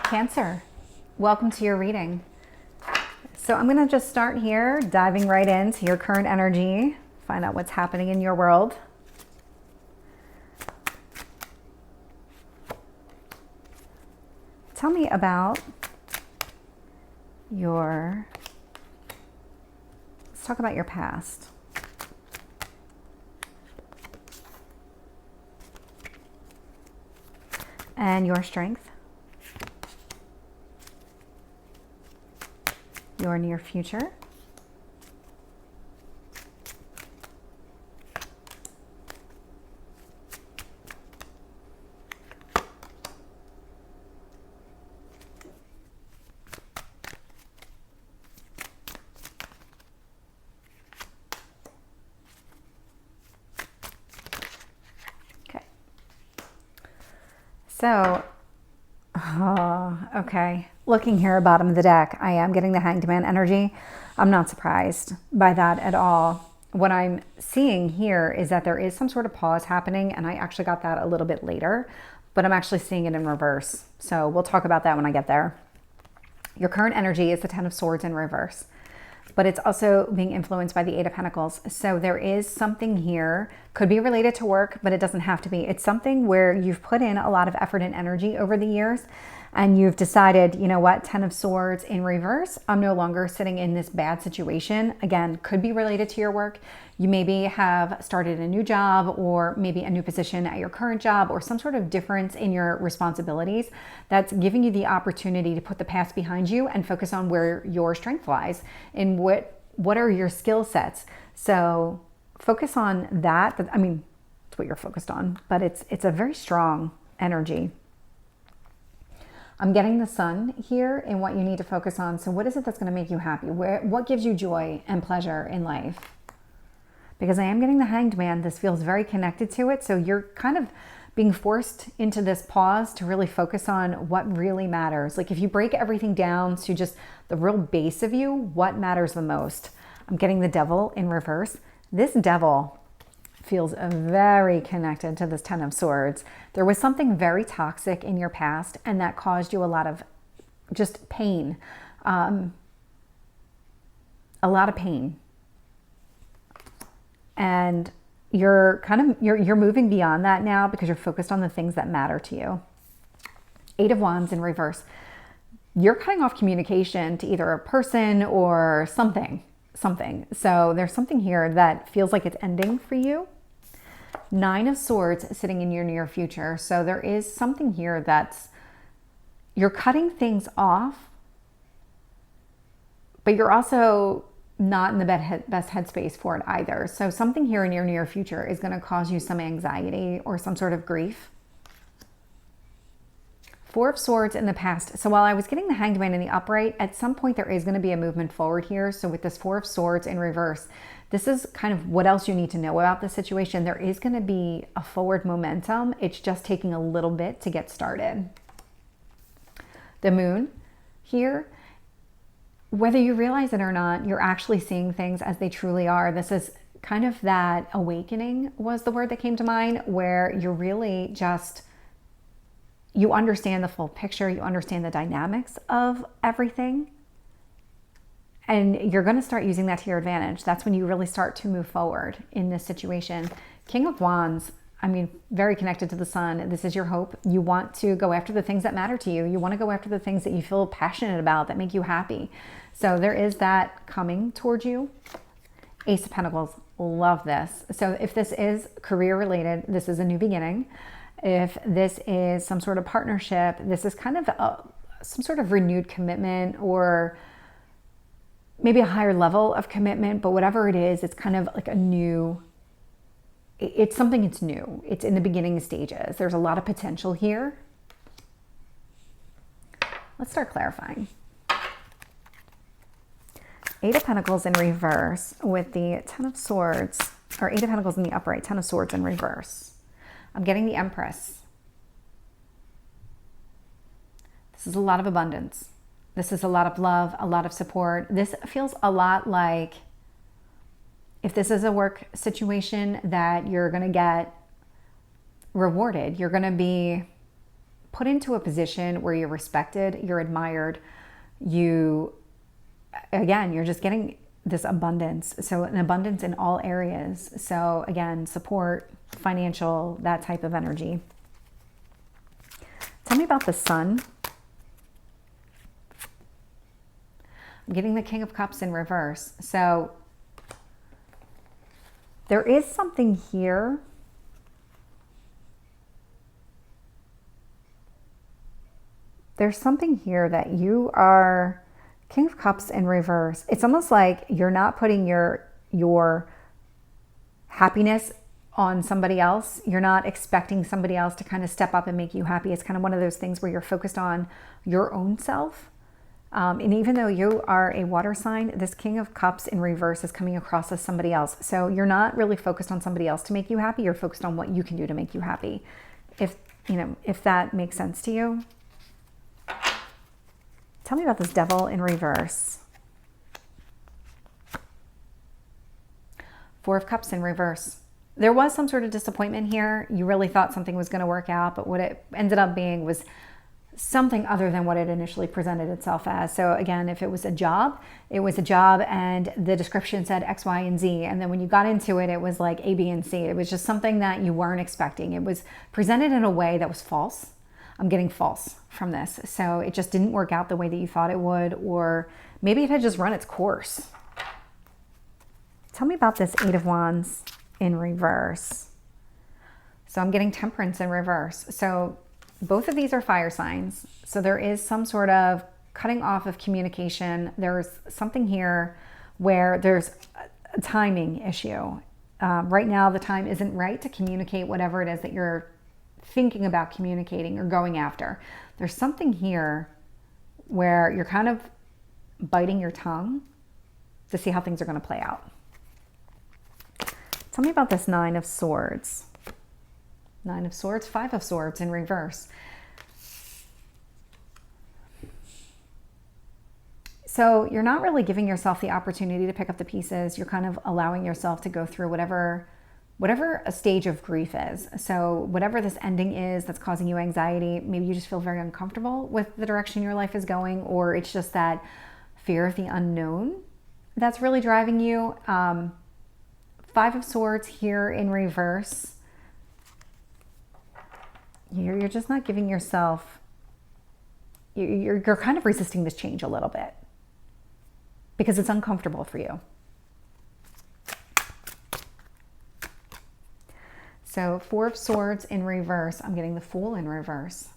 Cancer, welcome to your reading. So I'm going to just start here, diving right into your current energy, find out what's happening in your world. Tell me about let's talk about your past. And your strength. Your near future. Okay. So, okay. Looking here, bottom of the deck, I am getting the Hanged Man energy. I'm not surprised by that at all. What I'm seeing here is that there is some sort of pause happening, and I actually got that a little bit later, but I'm actually seeing it in reverse. So we'll talk about that when I get there. Your current energy is the Ten of Swords in reverse, but it's also being influenced by the Eight of Pentacles. So there is something here, could be related to work, but it doesn't have to be. It's something where you've put in a lot of effort and energy over the years, and you've decided, you know what, Ten of Swords in reverse, I'm no longer sitting in this bad situation. Again, could be related to your work. You maybe have started a new job, or maybe a new position at your current job, or some sort of difference in your responsibilities that's giving you the opportunity to put the past behind you and focus on where your strength lies and what are your skill sets. So focus on that. I mean, it's what you're focused on, but it's a very strong energy. I'm getting the Sun here in what you need to focus on. So what is it that's going to make you happy? What gives you joy and pleasure in life? Because I am getting the Hanged Man. This feels very connected to it. So you're kind of being forced into this pause to really focus on what really matters. Like if you break everything down to just the real base of you, what matters the most? I'm getting the Devil in reverse. This Devil feels very connected to this Ten of Swords. There was something very toxic in your past, and that caused you a lot of just pain. A lot of pain. And you're moving beyond that now because you're focused on the things that matter to you. Eight of Wands in reverse. You're cutting off communication to either a person or something. So there's something here that feels like it's ending for you. Nine of Swords sitting in your near future. So there is something here that's, you're cutting things off, but you're also not in the best headspace for it either. So something here in your near future is going to cause you some anxiety or some sort of grief. Four of Swords in the past. So while I was getting the Hanged Man in the upright, at some point there is going to be a movement forward here. So with this Four of Swords in reverse, this is kind of what else you need to know about the situation. There is going to be a forward momentum. It's just taking a little bit to get started. The Moon here, whether you realize it or not, you're actually seeing things as they truly are. This is kind of that awakening was the word that came to mind, where you're really just, you understand the full picture, you understand the dynamics of everything, and you're going to start using that to your advantage. That's when you really start to move forward in this situation. King of Wands, I mean, very connected to the Sun. This is your hope. You want to go after the things that matter to you. You want to go after the things that you feel passionate about, that make you happy. So there is that coming towards you. Ace of Pentacles, love this. So if this is career related, this is a new beginning. If this is some sort of partnership, this is kind of some sort of renewed commitment, or maybe a higher level of commitment, but whatever it is, it's kind of like a new, it's something it's new. It's in the beginning stages. There's a lot of potential here. Let's start clarifying. Eight of Pentacles in reverse with the Ten of Swords, or Eight of Pentacles in the upright, Ten of Swords in reverse. I'm getting the Empress. This is a lot of abundance. This is a lot of love, a lot of support. This feels a lot like, if this is a work situation, that you're going to get rewarded. You're going to be put into a position where you're respected, you're admired, you're just getting this abundance. So an abundance in all areas. So again, support, financial, that type of energy. Tell me about the Sun. I'm getting the King of Cups in reverse. So there is something here. There's something here that you are King of Cups in reverse. It's almost like you're not putting your happiness on somebody else. You're not expecting somebody else to kind of step up and make you happy. It's kind of one of those things where you're focused on your own self. And even though you are a water sign, this King of Cups in reverse is coming across as somebody else. So you're not really focused on somebody else to make you happy. You're focused on what you can do to make you happy. If that makes sense to you. Tell me about this Devil in reverse. Four of Cups in reverse. There was some sort of disappointment here. You really thought something was going to work out, but what it ended up being was something other than what it initially presented itself as. So again, if it was a job, it was a job and the description said X, Y, and Z. And then when you got into it, it was like A, B, and C. It was just something that you weren't expecting. It was presented in a way that was false. I'm getting false from this. So it just didn't work out the way that you thought it would, or maybe it had just run its course. Tell me about this Eight of Wands in reverse. So I'm getting Temperance in reverse. So both of these are fire signs. So there is some sort of cutting off of communication. There's something here where there's a timing issue. Right now, the time isn't right to communicate whatever it is that you're thinking about communicating or going after. There's something here where you're kind of biting your tongue to see how things are going to play out. Tell me about this Nine of Swords. Nine of Swords, Five of Swords in reverse. So you're not really giving yourself the opportunity to pick up the pieces. You're kind of allowing yourself to go through whatever a stage of grief is. So whatever this ending is that's causing you anxiety, maybe you just feel very uncomfortable with the direction your life is going, or it's just that fear of the unknown that's really driving you. Five of Swords here in reverse. You're just not giving yourself, you're kind of resisting this change a little bit because it's uncomfortable for you. So Four of Swords in reverse. I'm getting the Fool in reverse.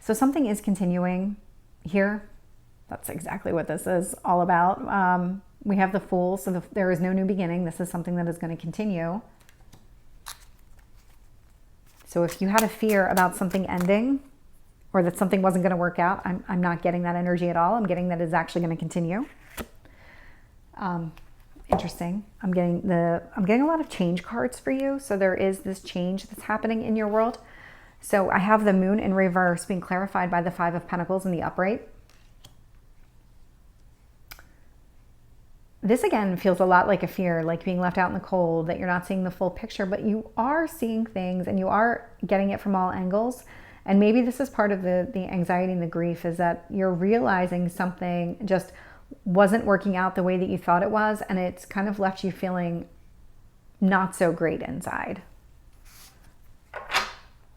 So something is continuing here. That's exactly what this is all about. We have the Fool, so there is no new beginning. This is something that is going to continue. So if you had a fear about something ending or that something wasn't going to work out, I'm not getting that energy at all. I'm getting that it's actually going to continue. Interesting. I'm getting a lot of change cards for you. So there is this change that's happening in your world. So I have the Moon in reverse being clarified by the Five of Pentacles in the upright. This again feels a lot like a fear, like being left out in the cold, that you're not seeing the full picture, but you are seeing things and you are getting it from all angles. And maybe this is part of the anxiety and the grief, is that you're realizing something just wasn't working out the way that you thought it was, and it's kind of left you feeling not so great inside.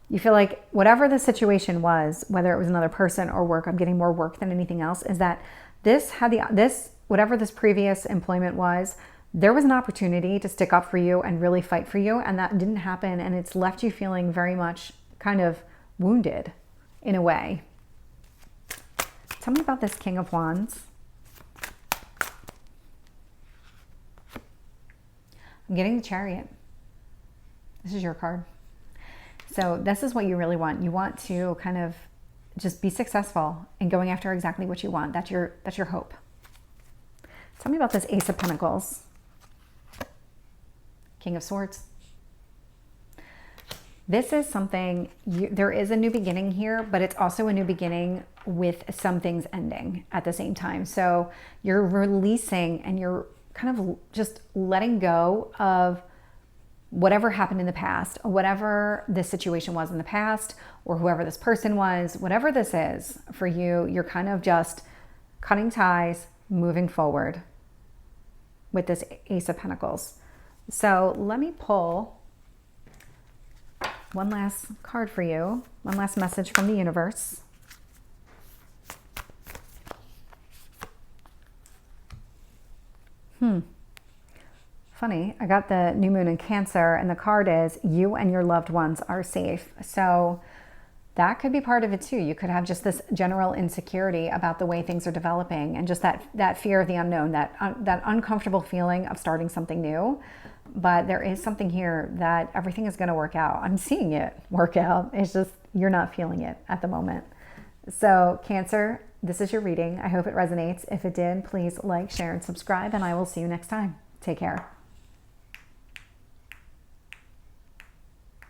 You feel like whatever the situation was, whether it was another person or work, I'm getting more work than anything else, is that whatever this previous employment was, there was an opportunity to stick up for you and really fight for you, and that didn't happen, and it's left you feeling very much kind of wounded in a way. Tell me about this King of Wands. I'm getting the Chariot. This is your card. So this is what you really want. You want to kind of just be successful in going after exactly what you want. That's your hope. Tell me about this Ace of Pentacles. King of Swords. This is something, there is a new beginning here, but it's also a new beginning with some things ending at the same time. So you're releasing and you're kind of just letting go of whatever happened in the past, whatever this situation was in the past, or whoever this person was, whatever this is for you, you're kind of just cutting ties, moving forward with this Ace of Pentacles. So let me pull one last card for you, one last message from the universe. Funny, I got the new moon in Cancer, and the card is you and your loved ones are safe. So that could be part of it too. You could have just this general insecurity about the way things are developing, and just that fear of the unknown, that uncomfortable feeling of starting something new. But there is something here that everything is going to work out. I'm seeing it work out. It's just you're not feeling it at the moment. So Cancer, this is your reading. I hope it resonates. If it did, please like, share, and subscribe, and I will see you next time. Take care.